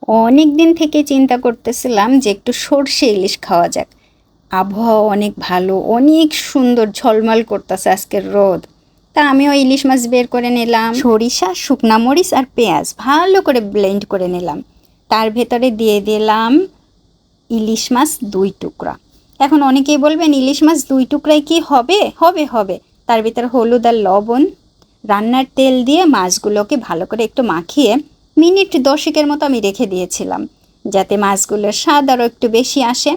অনেক দিন থেকে চিন্তা করতেছিলাম যে একটু সর্ষে ইলিশ খাওয়া যাক। আবহাওয়া অনেক ভালো, অনেক সুন্দর, ঝলমল করতেছে আজকের রোদ। তা আমিও ইলিশ মাছ বের করে নিলাম, সরিষা, শুকনা মরিচ আর পেঁয়াজ ভালো করে ব্লেন্ড করে নিলাম। তার ভেতরে দিয়ে দিলাম ইলিশ মাছ 2 টুকরা। এখন অনেকেই বলবেন ইলিশ মাছ 2 টুকরায় কি হবে? হবে হবে। তার ভিতরে হলুদ আর লবণ, রান্নার তেল দিয়ে মাছগুলোকে ভালো করে একটু মাখিয়ে মিনিট 10-এর মতো আমি রেখে দিয়েছিলাম, যাতে মাছগুলোর স্বাদ আরও একটু বেশি আসে।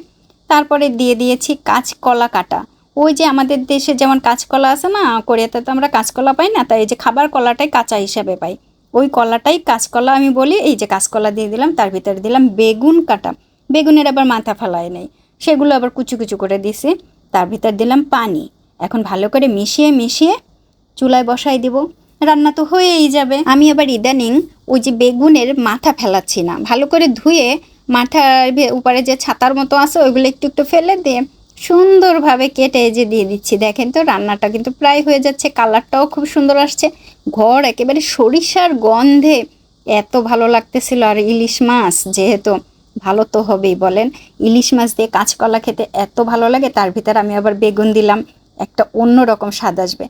তারপরে দিয়ে দিয়েছি কাঁচকলা কাটা। ওই যে আমাদের দেশে যেমন কাঁচকলা আছে না, কোরিয়াতে তো আমরা কাঁচকলা পাই না, তাই এই যে খাবার কলাটাই কাঁচা হিসাবে পাই, ওই কলাটাই কাঁচকলা আমি বলি। এই যে কাঁচকলা দিয়ে দিলাম, তার ভিতরে দিলাম বেগুন কাটা। বেগুনের আবার মাথা ফেলায় নেই, সেগুলো আবার কুচু কুচু করে দিছি। তার ভিতর দিলাম পানি। এখন ভালো করে মিশিয়ে মিশিয়ে চুলায় বসাই দিব, রান্না তো হয়েই যাবে। আমি আবার ইদানিং ওই যে বেগুনের মাথা ফেলাচ্ছি না, ভালো করে ধুয়ে মাথার উপরে যে ছাতার মতো আছে ওইগুলো একটু একটু ফেলে দিয়ে সুন্দরভাবে কেটে যে দিয়ে দিচ্ছি। দেখেন তো রান্নাটা কিন্তু প্রায় হয়ে যাচ্ছে, কালারটাও খুব সুন্দর আসছে, ঘর একেবারে সরিষার গন্ধে এত ভালো লাগতেছিল। আর ইলিশ মাছ যেহেতু, ভালো তো হবেই বলেন, ইলিশ মাছ দিয়ে কাঁচকলা খেতে এত ভালো লাগে। তার ভিতরে আমি আবার বেগুন দিলাম, একটা অন্য রকম স্বাদ আসবে।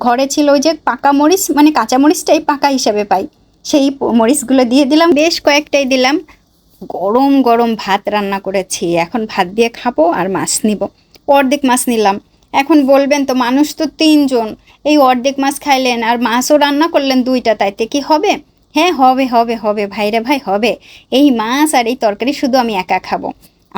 ঘরে ছিল ওই যে পাকা মরিচ, মানে কাঁচা মরিচটাই পাকা হিসাবে পাই, সেই মরিচগুলো দিয়ে দিলাম, বেশ কয়েকটাই দিলাম। গরম গরম ভাত রান্না করেছি, এখন ভাত দিয়ে খাবো আর মাছ নিব। অর্ধেক মাছ নিলাম। এখন বলবেন তো মানুষ তো 3 জন, এই অর্ধেক মাছ খাইলেন আর মাছও রান্না করলেন 2টা, তাইতে কি হবে? হ্যাঁ হবে হবে হবে ভাইরে ভাই, হবে। এই মাছ আর এই তরকারি শুধু আমি একা খাবো।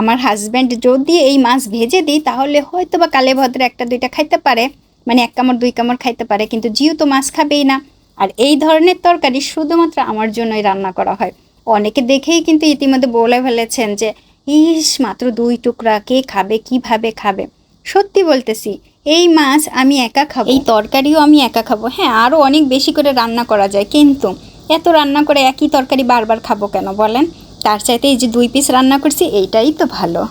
আমার হাজব্যান্ড যদি এই মাছ ভেজে দিই তাহলে হয়তো বা কালে ভদ্রে 1-2টা খাইতে পারে, মানে 1 কামড় 2 কামড় খাইতে পারে, কিন্তু জিও তো মাছ খাবেই না। আর এই ধরনের তরকারি শুধুমাত্র আমার জন্যই রান্না করা হয়। অনেকে দেখেই কিন্তু ইতিমধ্যে বলে ফেলেছেন যে ইস মাত্র 2 টুকরা, কে খাবে, কিভাবে খাবে। সত্যি বলতেছি, এই মাছ আমি একা খাবো, এই তরকারিও আমি একা খাবো। হ্যাঁ, আরও অনেক বেশি করে রান্না করা যায়, কিন্তু এত রান্না করে একই তরকারি বারবার খাবো কেন বলেন? তার চাইতে এই যে 2 পিস রান্না করছি এইটাই তো ভালো।